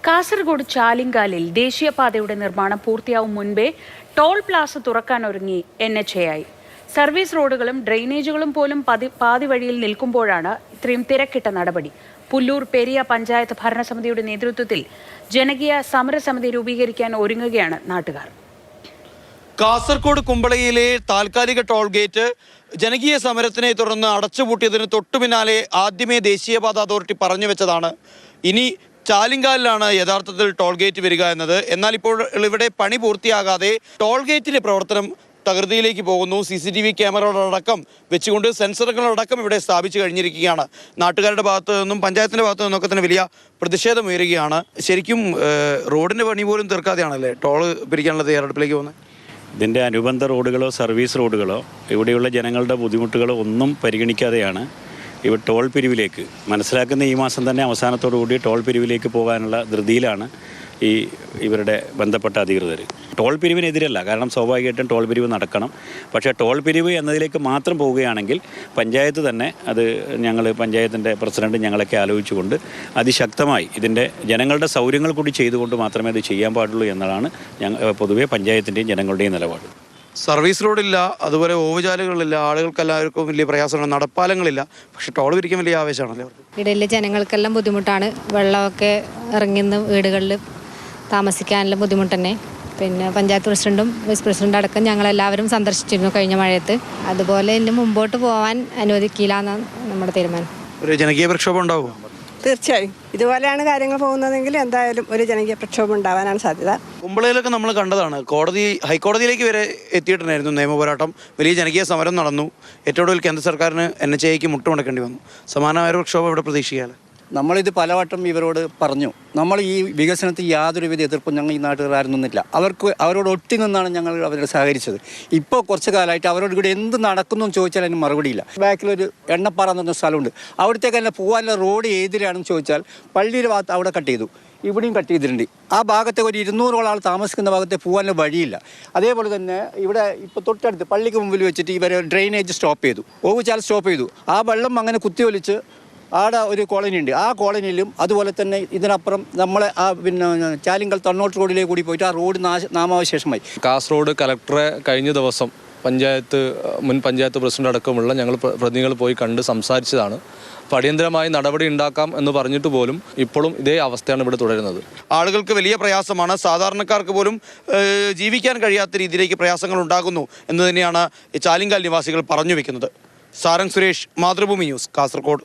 കാസർഗോഡ് ചാലിങ്കാലിൽ ദേശീയപാതയുടെ നിർമ്മാണം പൂർത്തിയാവും മുൻപേ toll Plaza തുറക്കാനൊരുങ്ങി NHAI. Service റോഡുകളും ഡ്രെയിനേജുകളും പോലും പാതി വഴിയിൽ നിൽക്കുമ്പോഴാണ് ഇത്രയും തിരക്കിട്ട നടപടി. പുല്ലൂർ പെരിയ പഞ്ചായത്ത് ഭരണസമിതിയുടെ നേതൃത്വത്തിൽ ജനകീയ സമരസമിതി രൂപീകരിക്കാൻ ഒരുങ്ങുകയാണ് നാട്ടുകാർ. കാസർഗോഡ് കുമ്പളയിലെ താൽക്കാലിക ടോൾ ഗേറ്റ് ജനകീയ സമരത്തിനെ തുടർന്ന് അടച്ചുപൂട്ടിയതിന് തൊട്ടു പിന്നാലെ ആദ്യമേ ദേശീയപാത അതോറിറ്റി പറഞ്ഞു വെച്ചതാണ്. ഇനി ചാലിങ്കാലിലാണ് യഥാർത്ഥത്തിൽ ടോൾ ഗേറ്റ് വരിക എന്നത്. എന്നാൽ ഇപ്പോൾ ഇവിടെ പണി പൂർത്തിയാകാതെ ടോൾ ഗേറ്റിലെ പ്രവർത്തനം തകൃതിയിലേക്ക് പോകുന്നു. CCTV ക്യാമറകളടക്കം വെച്ചുകൊണ്ട് സെൻസറുകളടക്കം ഇവിടെ സ്ഥാപിച്ചു കഴിഞ്ഞിരിക്കുകയാണ്. നാട്ടുകാരുടെ ഭാഗത്തു നിന്നും പഞ്ചായത്തിൻ്റെ ഭാഗത്തു നിന്നൊക്കെ തന്നെ വലിയ പ്രതിഷേധം ഉയരുകയാണ്. ശരിക്കും റോഡിൻ്റെ പണി പോലും തീർക്കാതെയാണല്ലേ ടോള് പിരിക്കാനുള്ള തയ്യാറെടുപ്പിലേക്ക് പോകുന്നത്? ഇതിൻ്റെ അനുബന്ധ റോഡുകളോ സർവീസ് റോഡുകളോ ഇവിടെയുള്ള ജനങ്ങളുടെ ബുദ്ധിമുട്ടുകളോ ഒന്നും പരിഗണിക്കാതെയാണ് ഇവ ടോൾ പിരിവിലേക്ക് മനസ്സിലാക്കുന്ന ഈ മാസം തന്നെ അവസാനത്തോടുകൂടി ടോൾ പിരിവിലേക്ക് പോകാനുള്ള ധൃതിയിലാണ് ഇവരുടെ ബന്ധപ്പെട്ട അധികൃതർ. ടോൾ പിരിവിനെതിരല്ല, കാരണം സ്വാഭാവികമായിട്ടും ടോൾ പിരിവ് നടക്കണം. പക്ഷേ ടോൾ പിരിവ് എന്നതിലേക്ക് മാത്രം പോവുകയാണെങ്കിൽ പഞ്ചായത്ത് തന്നെ പഞ്ചായത്തിൻ്റെ പ്രസിഡന്റ് ഞങ്ങളൊക്കെ ആലോചിച്ചുകൊണ്ട് അതിശക്തമായി ഇതിൻ്റെ ജനങ്ങളുടെ സൗകര്യങ്ങൾ കൂടി ചെയ്തുകൊണ്ട് മാത്രമേ അത് ചെയ്യാൻ പാടുള്ളൂ എന്നതാണ് പൊതുവെ പഞ്ചായത്തിൻ്റെയും ജനങ്ങളുടെയും നിലപാട്. സർവീസ് റോഡില്ല, അതുപോലെ ഓവുചാലുകളില്ല, ആളുകൾക്കെല്ലാവർക്കും വലിയ പ്രയാസമാണ്, നടപ്പാലങ്ങളില്ല. പക്ഷെ ടോൾ പിരിക്കാൻ വലിയ ആവേശമാണല്ലോ. ഇടയിലെ ജനങ്ങൾക്കെല്ലാം ബുദ്ധിമുട്ടാണ്. വെള്ളമൊക്കെ ഇറങ്ങുന്ന വീടുകളിൽ താമസിക്കാനെല്ലാം ബുദ്ധിമുട്ട് തന്നെ. പിന്നെ പഞ്ചായത്ത് പ്രസിഡന്റും വൈസ് പ്രസിഡന്റും അടക്കം ഞങ്ങളെല്ലാവരും സന്ദർശിച്ചിരുന്നു കഴിഞ്ഞ മഴയത്ത്. അതുപോലെ ഇനി മുമ്പോട്ട് പോകാൻ അനുവദിക്കില്ല എന്നാണ് നമ്മുടെ തീരുമാനം. ഒരു ജനകീയ പ്രക്ഷോഭം ഉണ്ടാവുമോ? തീർച്ചയായും ഇതുപോലെയാണ് കാര്യങ്ങൾ പോകുന്നതെങ്കിൽ എന്തായാലും ഒരു ജനകീയ പ്രക്ഷോഭം ഉണ്ടാവാനാണ് സാധ്യത. കുമ്പളയിലൊക്കെ നമ്മൾ കണ്ടതാണ്. ഹൈക്കോടതിയിലേക്ക് വരെ എത്തിയിട്ടുണ്ടായിരുന്നു നിയമപോരാട്ടം. വലിയ ജനകീയ സമരം നടന്നു. ഏറ്റവും കൂടുതൽ കേന്ദ്ര സർക്കാരിന് NHAIക്ക് മുട്ടുമടക്കേണ്ടി വന്നു. സമാനമായ ഒരു പ്രക്ഷോഭം ഇവിടെ പ്രതീക്ഷിക്കാതെ നമ്മളിത് പലവട്ടം ഇവരോട് പറഞ്ഞു. നമ്മൾ ഈ വികസനത്തിൽ യാതൊരുവിധ എതിർപ്പും ഞങ്ങൾ ഈ നാട്ടുകാരും നിന്നില്ല. അവരോട് ഒട്ടി നിന്നാണ് ഞങ്ങൾ അവരോട് സഹകരിച്ചത്. ഇപ്പോൾ കുറച്ച് കാലമായിട്ട് അവരോട് ഇവിടെ എന്ത് നടക്കുന്നു എന്ന് ചോദിച്ചാൽ അതിന് മറുപടിയില്ല. ബാക്കിലൊരു എണ്ണപ്പാറ എന്ന് പറഞ്ഞ സ്ഥലമുണ്ട്. അവിടത്തേക്ക് തന്നെ പോകാനുള്ള റോഡ് ഏതിലാണെന്ന് ചോദിച്ചാൽ പള്ളിയുടെ ഭാഗത്ത് അവിടെ കട്ട് ചെയ്തു, ഇവിടെയും കട്ട് ചെയ്തിട്ടുണ്ട്. ആ ഭാഗത്തെ ഒരു 200 ആൾ താമസിക്കുന്ന ഭാഗത്തെ പോകാനുള്ള വഴിയില്ല. അതേപോലെ തന്നെ ഇവിടെ ഇപ്പോൾ തൊട്ടടുത്ത് പള്ളിക്ക് മുമ്പിൽ വെച്ചിട്ട് ഇവർ ഡ്രെയിനേജ് സ്റ്റോപ്പ് ചെയ്തു, ഓവുചാൽ സ്റ്റോപ്പ് ചെയ്തു. ആ വെള്ളം അങ്ങനെ കുത്തിയൊലിച്ച് ആടെ ഒരു കോളനി ഉണ്ട്. ആ കോളനിയിലും അതുപോലെ തന്നെ ഇതിനപ്പുറം നമ്മളെ ചാലിങ്കൽ തണ്ണോട്ട് റോഡിലേക്ക് കൂടി പോയിട്ട് ആ റോഡ് നാമാവശേഷമായി. കാസർഗോഡ് കലക്ടറെ കഴിഞ്ഞ ദിവസം മുൻ പഞ്ചായത്ത് പ്രസിഡന്റ് അടക്കമുള്ള ഞങ്ങൾ പ്രതിനിധികൾ പോയി കണ്ട് സംസാരിച്ചതാണ്. അപ്പോൾ അടിയന്തരമായി നടപടി ഉണ്ടാക്കാം എന്ന് പറഞ്ഞിട്ട് പോലും ഇപ്പോഴും ഇതേ അവസ്ഥയാണ് ഇവിടെ തുടരുന്നത്. ആളുകൾക്ക് വലിയ പ്രയാസമാണ്. സാധാരണക്കാർക്ക് പോലും ജീവിക്കാൻ കഴിയാത്ത രീതിയിലേക്ക് പ്രയാസങ്ങൾ ഉണ്ടാകുന്നു എന്ന് തന്നെയാണ് ചാലിങ്കാൽ നിവാസികൾ പറഞ്ഞു വെക്കുന്നത്. സാരംഗ് സുരേഷ്, മാതൃഭൂമി ന്യൂസ്, കാസർഗോഡ്.